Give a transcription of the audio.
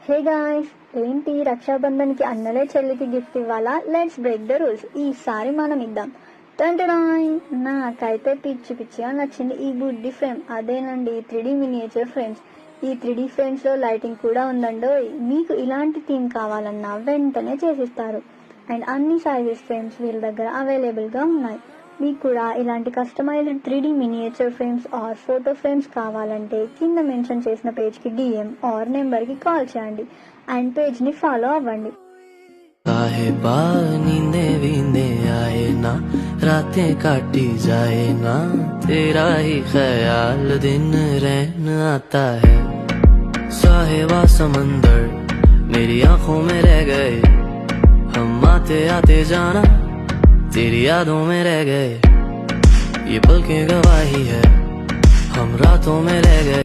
Hey guys, ఏంటి రక్షాబంధన్కి అన్నలే చెల్లికి gift ఇవ్వాలా? Let's break the rules. ఈసారి మనం ఇద్దాం. టంటడాయ్! నాకైతే పిచ్చి పిచ్చిగా నచ్చింది ఈ బుడ్డి ఫ్రేమ్. అదేనండి 3D మినియేచర్ ఫ్రేమ్స్. ఈ 3D ఫ్రేమ్స్ లో లైటింగ్ కూడా ఉందండోయ్. మీకు ఇలాంటి థీమ్ కావాలన్నా వెంటనే చేసిస్తారు. అండ్ అన్ని సైజెస్ ఫ్రేమ్స్ వీళ్ళ దగ్గర అవైలబుల్ గా ఉన్నాయి. మీకు కూడా ఇలాంటి customised 3D miniature frames or photo frames కావాలంటే కింద మెన్షన్ చేసిన పేజ్ కి DM ఆర్ నెంబర్ కి కాల్ చేయండి అండ్ పేజ్ ని ఫాలో అవ్వండి. साहिबा नींदे वींदे आए ना, रातें काटी जाए ना, तेरा ही ख्याल दिन रहन आता है। साहिबा समंदर मेरी आंखों में रह गए, हम आते आते जाना तेरी यादों में रह गए। ये पल की गवाही है, हम रातों में रह गए।